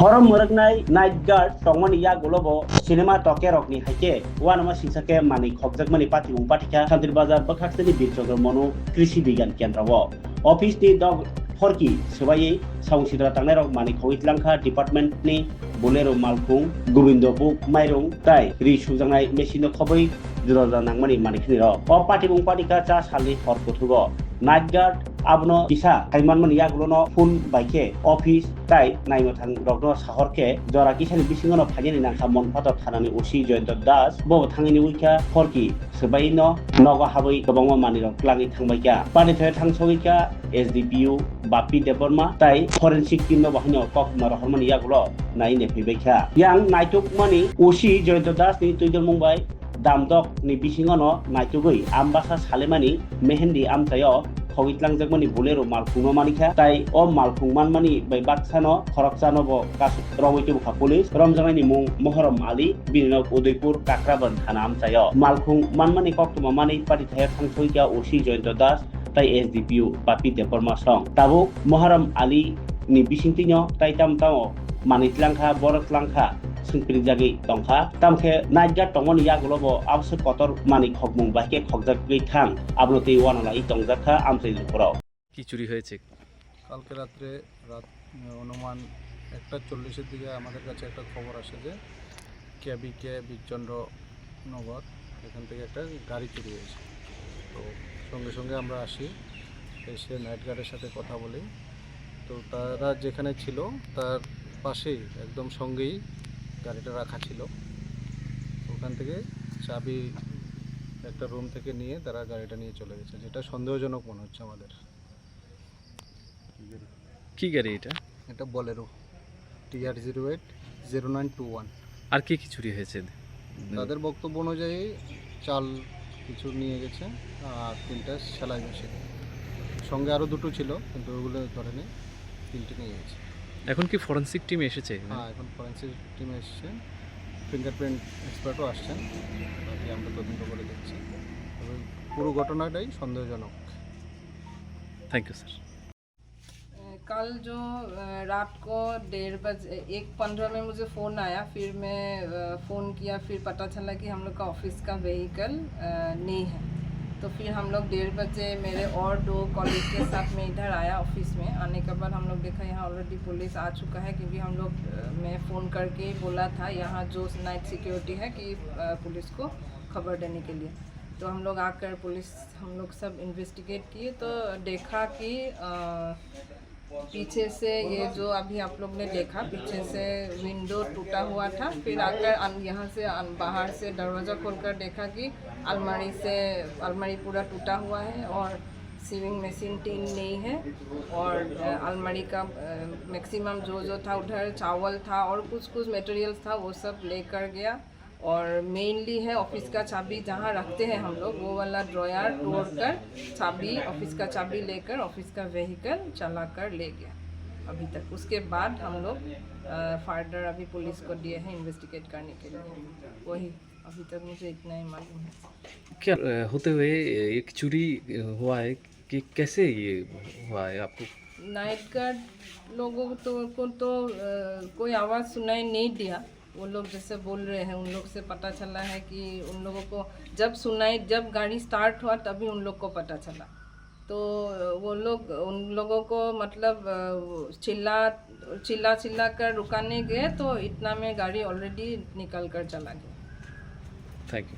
Horom Muragnai, Night Guard, Tongman Yagolobo, Cinema Tokerokni Hake, one of my Sisake Mani, Hobzak Mani Pati, Umpatica, Country Bazaar, Bakakstani Bitrogo Mono, Krisi Bigan Kendrawo. Office ni dog Horki, Sebaye, Sound Sidra Tanero, Mani Hoitlanka, Department ni, Bolero Malkung, Gubindo Book, Mairong, Tai, Rishuzanai, Machine Kobai, Duranangmani Manikiro, or Pati Umpatica, Sali, Horkotugo. Night Guard, Abno, Isa, Kaiman Yagulono, Fun Bike, Office, Tai, Naimatan, Dogno, Sahorke, Dora Kishan Bising of Hayan and Hamon Pato Tanani Ushi joined the Das, Bob Tangini Wika, Horki, Sebaino, Noga Hawaii, Kabongo Manilo, Klangi Tangmaka, Panita Tangsovika, SDPU, Bapi Deborma, Tai, Forensic Team of Hano, Kok Marahoman Yagulo, Naine Pibeka. Young Night took money, Ushi joined the Das to the Mumbai. Damdok ni bisingono naitugui ambasa salemani mehendi amtayo khawitlang jagmani bolero malkhungno manikha tai o malkhungman mani bai baksano khoroksano bo kas rawitu kha police romjangani mung mohorom ali binok udaipur kakraban thana amtayo malkhung manmani koktuma mani pati thaya thangsoika osi joyন্ত das tai SDPU bapi deporma song tabo mohorom ali ni bisingtinyo tai tamtao manitlangkha borotlangkha Singpiri Jagi Tongka, Tamke, Naja Tongon Yagolobo, Abse Kotor, Mani Hokmung, Bake Hokzak Tang, Ablote Wanala Itongzaka, Amse Pro. কি চুরি হয়েছে? কালকে রাত্রে অনুমান 1:40 দিকে আমাদের কাছে একটা খবর আসে যে কেবিকে বিচন্দ্র নগর এখান থেকে একটা গাড়ি চুরি হয়েছে। তো সঙ্গে সঙ্গে আমরা আসি, এসে নাইট গার্ডের সাথে কথা বলি। তো তারা যেখানে ছিল তার পাশেই একদম সঙ্গেই গাড়িটা রাখা ছিল। ওখান থেকে চাবি একটা রুম থেকে নিয়ে তারা গাড়িটা নিয়ে চলে গেছে, যেটা সন্দেহজনক মনে হচ্ছে আমাদের। কি গাড়ি এটা? এটা বলেরো TR08 0921। আর কি কি চুরি হয়েছে? তাদের বক্তব্য অনুযায়ী চাল কিছু নিয়ে গেছে আর 3টা সেলাই মেশিন, সঙ্গে আরও 2টো ছিল কিন্তু ওগুলো ধরেনি, 3টে নিয়ে গেছে। এখন কি ফরেনসিক টিম এসেছে? হ্যাঁ, এখন ফরেন্সিক টিম এসছে, ফিঙ্গারপ্রিন্ট এক্সপার্টও আসছেন, বাকি আমরা তদন্ত করে দেখছি। তবে পুরো ঘটনাটাই সন্দেহজনক। Thank you sir. कल जो रात को 1:15 में मुझे फ़ोन आया, फिर मैं फ़ोन किया, फिर पता चला कि हम लोग का ऑफिस का व्हीकल नहीं है। तो फिर हम लोग 1:30 बजे मेरे और 2 कॉलीग के साथ में इधर आया ऑफिस में। आने के बाद हम लोग देखा यहाँ ऑलरेडी पुलिस आ चुका है, क्योंकि हम लोग मैं फ़ोन करके बोला था यहाँ जो नाइट सिक्योरिटी है कि पुलिस को खबर देने के लिए। तो हम लोग आकर पुलिस हम लोग सब इन्वेस्टिगेट किए तो देखा कि पीछे से ये जो अभी आप लोग ने देखा, पीछे से विंडो टूटा हुआ था। फिर आकर यहाँ से बाहर से दरवाज़ा खोलकर देखा कि अलमारी पूरा टूटा हुआ है और सीविंग मशीन टीन नहीं है, और अलमारी का मैक्सिमम जो था उधर चावल था और कुछ मटेरियल्स था वो सब लेकर गया। और मेनली है ऑफिस का चाबी जहाँ रखते हैं हम लोग, वो वाला ड्रॉयर तोड़कर चाबी, ऑफिस का चाबी लेकर ऑफिस का व्हीकल चलाकर ले गया अभी तक। उसके बाद हम लोग फर्दर अभी पुलिस को दिए हैं इन्वेस्टिगेट करने के लिए। वही अभी तक मुझे इतना ही मालूम है। क्या होते हुए एक चोरी हुआ है कि कैसे ये हुआ है आपको? नाइट गार्ड लोगों को तो कोई आवाज़ सुनाई नहीं दिया। वो लोग जैसे बोल रहे हैं, उन लोग से पता चला है कि उन लोगों को जब गाड़ी स्टार्ट हुआ तभी उन लोग को पता चला। तो वो लोग उन लोगों को मतलब चिल्ला कर रुकाने गए तो इतना में गाड़ी ऑलरेडी निकल कर चला गया। Thank you.